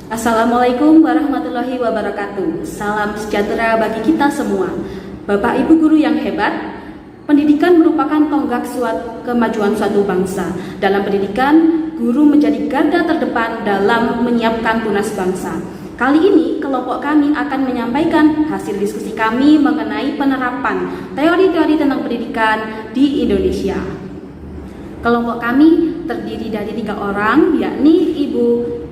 Assalamualaikum warahmatullahi wabarakatuh. Salam sejahtera bagi kita semua. Bapak Ibu guru yang hebat, pendidikan merupakan tonggak kemajuan suatu bangsa. Dalam pendidikan, guru menjadi garda terdepan dalam menyiapkan tunas bangsa. Kali ini, kelompok kami akan menyampaikan hasil diskusi kami mengenai penerapan teori-teori tentang pendidikan di Indonesia. Kelompok kami terdiri dari 3 orang, yakni Ibu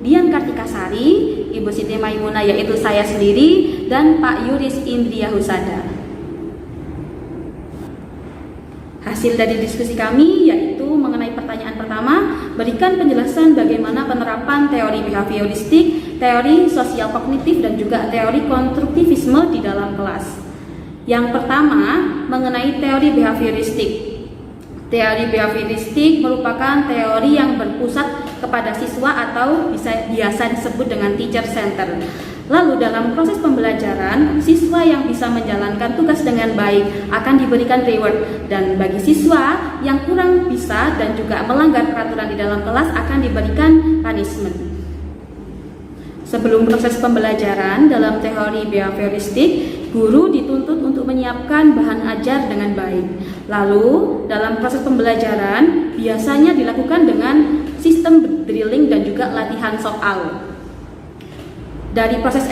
Dian Kartikasari, Ibu Siti Maimunah yaitu saya sendiri, dan Pak Yuris Indria Husada. Hasil dari diskusi kami yaitu mengenai pertanyaan pertama, berikan penjelasan bagaimana penerapan teori behavioristik, teori sosial kognitif, dan juga teori konstruktivisme di dalam kelas. Yang pertama, mengenai teori behavioristik. Teori behavioristik merupakan teori yang berpusat kepada siswa atau biasa disebut dengan teacher center. Lalu dalam proses pembelajaran, siswa yang bisa menjalankan tugas dengan baik akan diberikan reward, dan bagi siswa yang kurang bisa dan juga melanggar peraturan di dalam kelas akan diberikan punishment. Sebelum proses pembelajaran dalam teori behavioristik, guru dituntut untuk menyiapkan bahan ajar dengan baik. Lalu, dalam proses pembelajaran biasanya dilakukan dengan sistem drilling dan juga latihan soal. Dari proses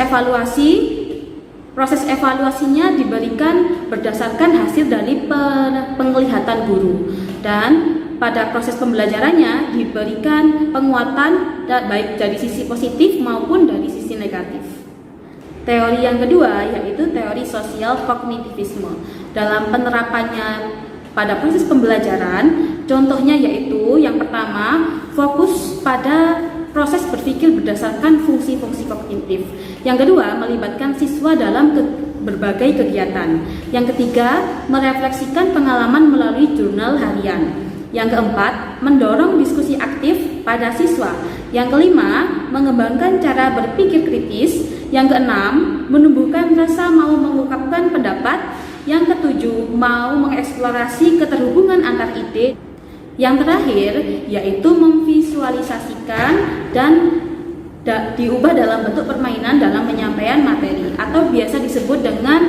evaluasinya diberikan berdasarkan hasil dari penglihatan guru, dan pada proses pembelajarannya diberikan penguatan baik dari sisi positif maupun dari sisi negatif. Teori yang kedua yaitu teori sosial kognitivisme. Dalam penerapannya pada proses pembelajaran, contohnya yaitu yang pertama, fokus pada proses berpikir berdasarkan fungsi-fungsi kognitif. Yang kedua, melibatkan siswa dalam berbagai kegiatan. Yang ketiga, merefleksikan pengalaman melalui jurnal harian. Yang keempat, mendorong diskusi aktif pada siswa. Yang kelima, mengembangkan cara berpikir kritis. Yang keenam, menumbuhkan rasa mau mengungkapkan pendapat. Yang ketujuh, mau mengeksplorasi keterhubungan antar ide. Yang terakhir, yaitu memvisualisasikan dan diubah dalam bentuk permainan dalam penyampaian materi, atau biasa disebut dengan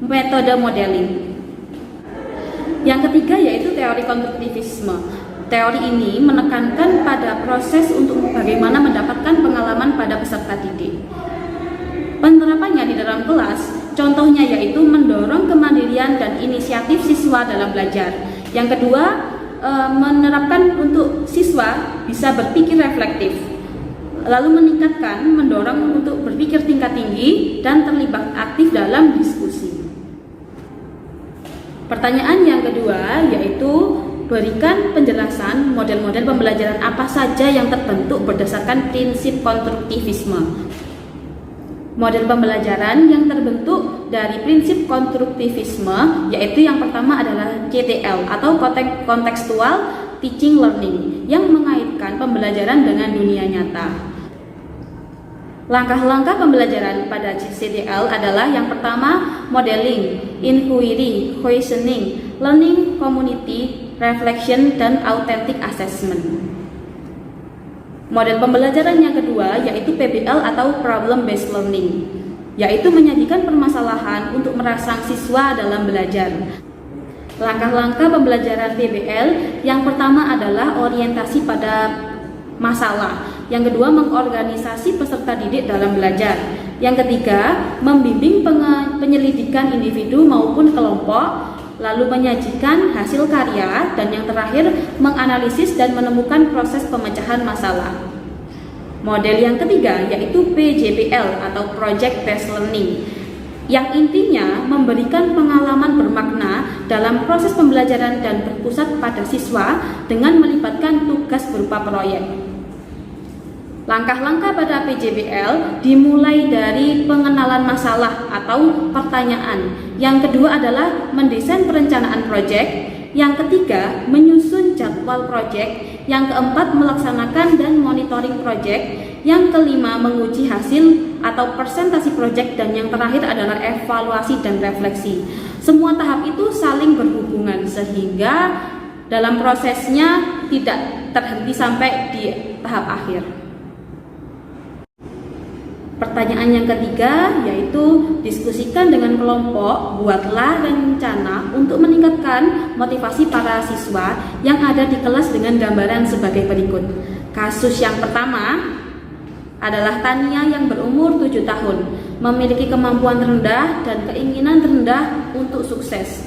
metode modeling. Yang ketiga yaitu teori konstruktivisme. Teori ini menekankan pada proses untuk bagaimana mendapatkan pengalaman pada peserta didik. Penerapannya di dalam kelas, contohnya yaitu mendorong kemandirian dan inisiatif siswa dalam belajar. Yang kedua, menerapkan untuk siswa bisa berpikir reflektif. Lalu mendorong untuk berpikir tingkat tinggi dan terlibat aktif dalam diskusi. Pertanyaan yang kedua yaitu berikan penjelasan model-model pembelajaran apa saja yang terbentuk berdasarkan prinsip konstruktivisme. Model pembelajaran yang terbentuk dari prinsip konstruktivisme yaitu yang pertama adalah CTL atau Contextual Teaching Learning yang mengaitkan pembelajaran dengan dunia nyata. Langkah-langkah pembelajaran pada CTL adalah yang pertama, modeling, inquiry, questioning, learning community, reflection, dan authentic assessment. Model pembelajaran yang kedua yaitu PBL atau Problem Based Learning, yaitu menyajikan permasalahan untuk merangsang siswa dalam belajar. Langkah-langkah pembelajaran PBL yang pertama adalah orientasi pada masalah. Yang kedua, mengorganisasi peserta didik dalam belajar. Yang ketiga, membimbing penyelidikan individu maupun kelompok, lalu menyajikan hasil karya, dan yang terakhir, menganalisis dan menemukan proses pemecahan masalah. Model yang ketiga yaitu PJBL atau Project Based Learning, yang intinya memberikan pengalaman bermakna dalam proses pembelajaran dan berpusat pada siswa dengan melibatkan tugas berupa proyek. Langkah-langkah pada PJBL dimulai dari pengenalan masalah atau pertanyaan. Yang kedua adalah mendesain perencanaan proyek. Yang ketiga, menyusun jadwal proyek. Yang keempat, melaksanakan dan monitoring proyek. Yang kelima, menguji hasil atau presentasi proyek. Dan yang terakhir adalah evaluasi dan refleksi. Semua tahap itu saling berhubungan sehingga dalam prosesnya tidak terhenti sampai di tahap akhir. Pertanyaan yang ketiga yaitu diskusikan dengan kelompok, buatlah rencana untuk meningkatkan motivasi para siswa yang ada di kelas dengan gambaran sebagai berikut. Kasus yang pertama adalah Tania yang berumur 7 tahun, memiliki kemampuan rendah dan keinginan rendah untuk sukses.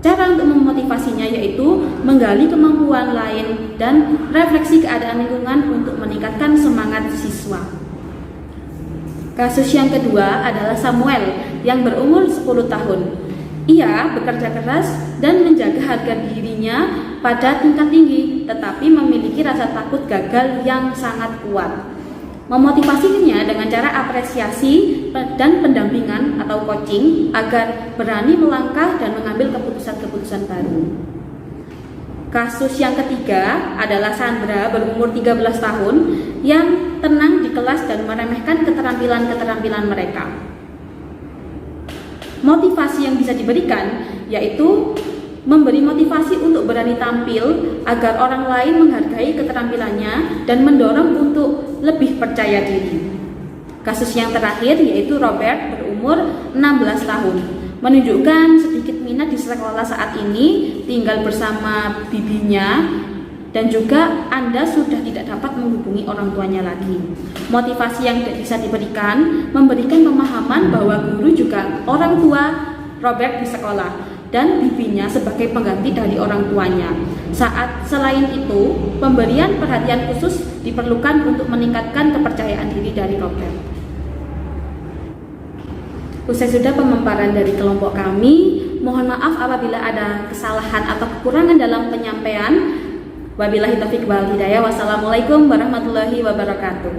Cara untuk memotivasinya yaitu menggali kemampuan lain dan refleksi keadaan lingkungan untuk meningkatkan semangat siswa. Kasus yang kedua adalah Samuel yang berumur 10 tahun. Ia bekerja keras dan menjaga harga dirinya pada tingkat tinggi, tetapi memiliki rasa takut gagal yang sangat kuat. Memotivasinya dengan cara apresiasi dan pendampingan atau coaching agar berani melangkah dan mengambil keputusan-keputusan baru. Kasus yang ketiga adalah Sandra berumur 13 tahun yang tenang di kelas dan meremehkan keterampilan-keterampilan mereka. Motivasi yang bisa diberikan yaitu memberi motivasi untuk berani tampil agar orang lain menghargai keterampilannya dan mendorong untuk lebih percaya diri. Kasus yang terakhir yaitu Robert berumur 16 tahun, menunjukkan sedikit minat di sekolah saat ini, tinggal bersama bibinya, dan juga Anda sudah tidak dapat menghubungi orang tuanya lagi. Motivasi yang bisa diberikan, memberikan pemahaman bahwa guru juga orang tua Robert di sekolah dan bibinya sebagai pengganti dari orang tuanya. Selain itu, pemberian perhatian khusus diperlukan untuk meningkatkan kepercayaan diri dari Robert. Usai sudah pemaparan dari kelompok kami, mohon maaf apabila ada kesalahan atau kekurangan dalam penyampaian. Wabillahi taufiq wal hidayah. Wassalamualaikum warahmatullahi wabarakatuh.